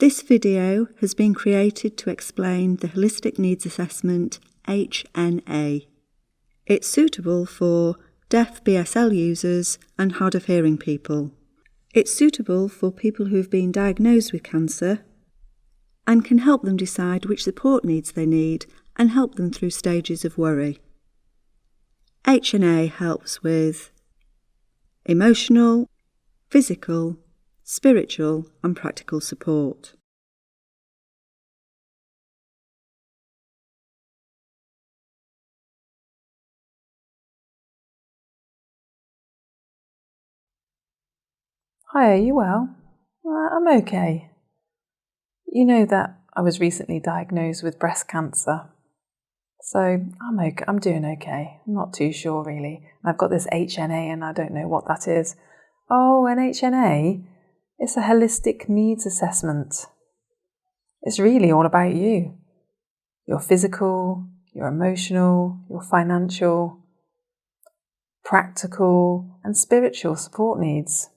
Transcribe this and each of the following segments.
This video has been created to explain the Holistic Needs Assessment HNA. It's suitable for deaf BSL users and hard of hearing people. It's suitable for people who have been diagnosed with cancer and can help them decide which support needs they need and help them through stages of worry. HNA helps with emotional, physical, spiritual and practical support. Hi, are you well? I'm okay. You know that I was recently diagnosed with breast cancer. So I'm okay. I'm doing okay. I'm not too sure really. I've got this HNA and I don't know what that is. Oh, an HNA? It's a holistic needs assessment. It's really all about you. Your physical, your emotional, your financial, practical and spiritual support needs.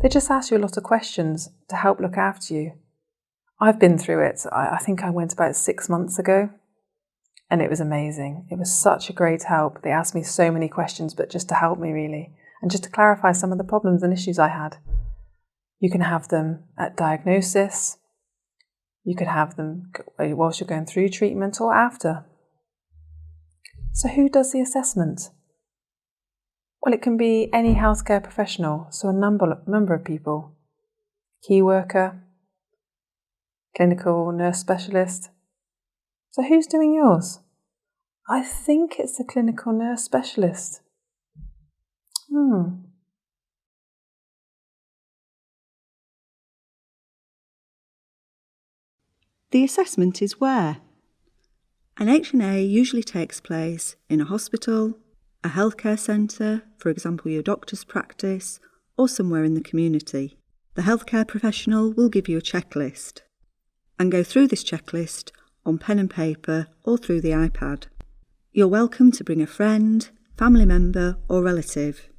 They just ask you a lot of questions to help look after you. I've been through it. I think I went about 6 months ago and it was amazing. It was such a great help. They asked me so many questions, but just to help me really and just to clarify some of the problems and issues I had. You can have them at diagnosis. You could have them whilst you're going through treatment or after. So who does the assessment? Well, it can be any healthcare professional, so a number of people. Key worker, clinical nurse specialist. So who's doing yours? I think it's the clinical nurse specialist. The assessment is where? An HNA usually takes place in a hospital, a healthcare centre, for example your doctor's practice, or somewhere in the community. The healthcare professional will give you a checklist and go through this checklist on pen and paper or through the iPad. You're welcome to bring a friend, family member or relative.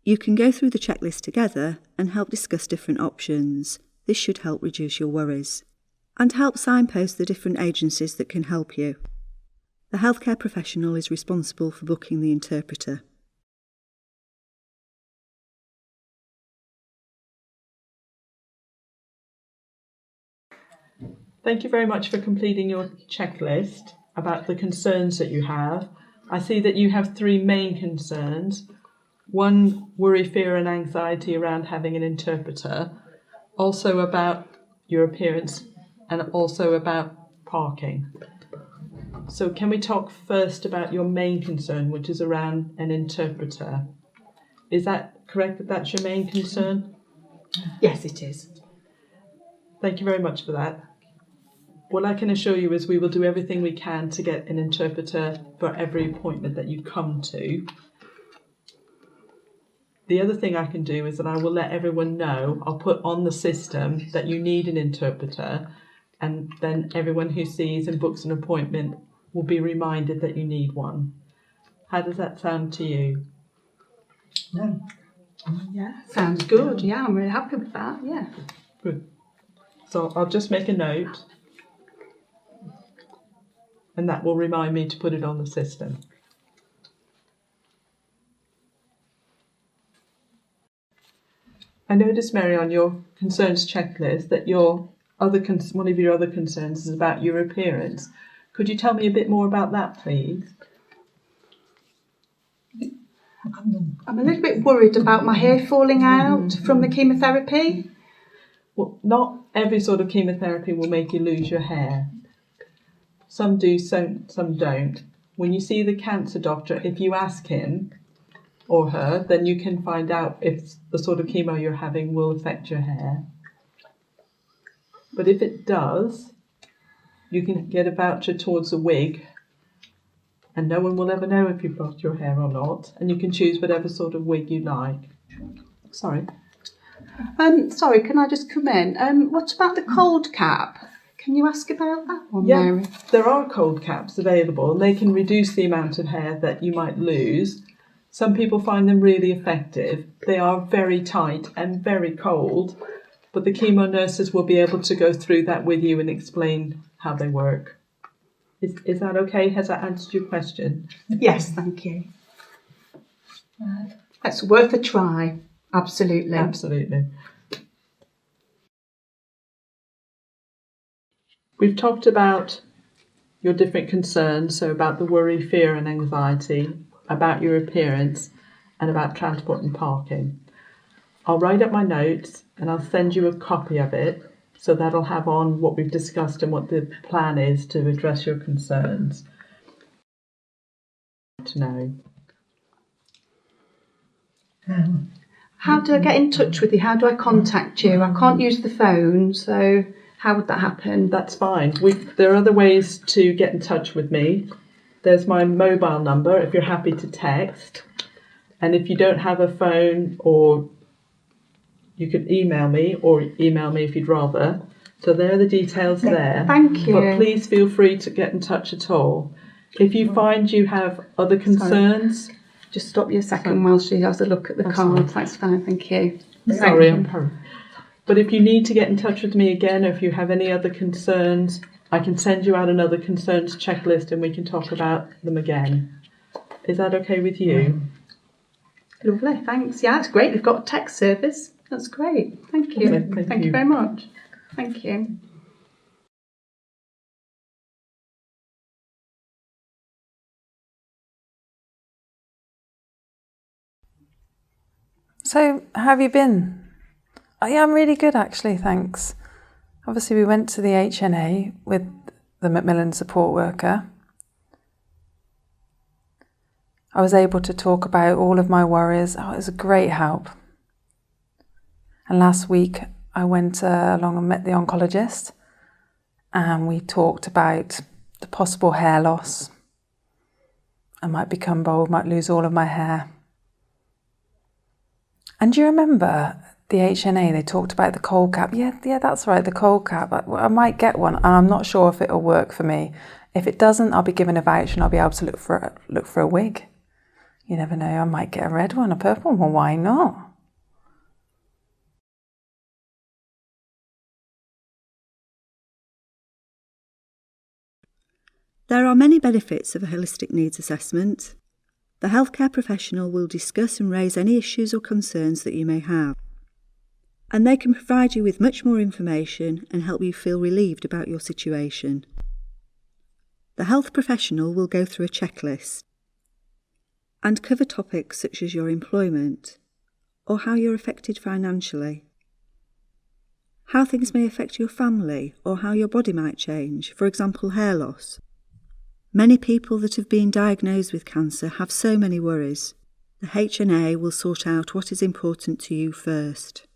You can go through the checklist together and help discuss different options. This should help reduce your worries and help signpost the different agencies that can help you. The healthcare professional is responsible for booking the interpreter. Thank you very much for completing your checklist about the concerns that you have. I see that you have 3 main concerns. 1, worry, fear and anxiety around having an interpreter. Also about your appearance and also about parking. So can we talk first about your main concern, which is around an interpreter? Is that correct that that's your main concern? Yes, it is. Thank you very much for that. What I can assure you is we will do everything we can to get an interpreter for every appointment that you come to. The other thing I can do is that I will let everyone know, I'll put on the system that you need an interpreter, and then everyone who sees and books an appointment will be reminded that you need one. How does that sound to you? Yeah, sounds good. Yeah, I'm really happy with that. Yeah. Good. So I'll just make a note, and that will remind me to put it on the system. I noticed, Mary, on your concerns checklist that one of your other concerns is about your appearance. Could you tell me a bit more about that, please? I'm a little bit worried about my hair falling out from the chemotherapy. Well, not every sort of chemotherapy will make you lose your hair. Some do, some don't. When you see the cancer doctor, if you ask him or her, then you can find out if the sort of chemo you're having will affect your hair. But if it does, you can get a voucher towards a wig, and no one will ever know if you've lost your hair or not, and you can choose whatever sort of wig you like. Sorry, can I just come in? What about the cold cap? Can you ask about that one, Mary? There are cold caps available, and they can reduce the amount of hair that you might lose. Some people find them really effective. They are very tight and very cold, but the chemo nurses will be able to go through that with you and explain how they work. Is that okay? Has that answered your question? Yes, thank you. That's worth a try. Absolutely. Absolutely. We've talked about your different concerns, so about the worry, fear and anxiety, about your appearance and about transport and parking. I'll write up my notes and I'll send you a copy of it, so that'll have on what we've discussed and what the plan is to address your concerns. To know. How do I get in touch with you? How do I contact you? I can't use the phone, so how would that happen? That's fine. There are other ways to get in touch with me. There's my mobile number if you're happy to text. And if you don't have a phone, or you could email me if you'd rather. So there are the details there. Thank you. But please feel free to get in touch at all. If you find you have other concerns... Just stop you a second while she has a look at the cards. That's fine, thank you. Sorry, I'm hurrying. But if you need to get in touch with me again, or if you have any other concerns, I can send you out another concerns checklist and we can talk about them again. Is that okay with you? Lovely, thanks. Yeah, that's great. We've got a text service. That's great. Thank you. Okay, thank you very much. Thank you. So, how have you been? Oh, yeah, I'm really good actually, thanks. Obviously, we went to the HNA with the Macmillan support worker. I was able to talk about all of my worries. Oh, it was a great help. And last week, I went along and met the oncologist, and we talked about the possible hair loss. I might become bald, might lose all of my hair. And do you remember the HNA, they talked about the cold cap? Yeah, that's right, the cold cap. I might get one, and I'm not sure if it'll work for me. If it doesn't, I'll be given a voucher and I'll be able to look for a wig. You never know, I might get a red one, a purple one, why not? There are many benefits of a holistic needs assessment. The healthcare professional will discuss and raise any issues or concerns that you may have, and they can provide you with much more information and help you feel relieved about your situation. The health professional will go through a checklist and cover topics such as your employment or how you're affected financially, how things may affect your family or how your body might change, for example hair loss. Many people that have been diagnosed with cancer have so many worries. The HNA will sort out what is important to you first.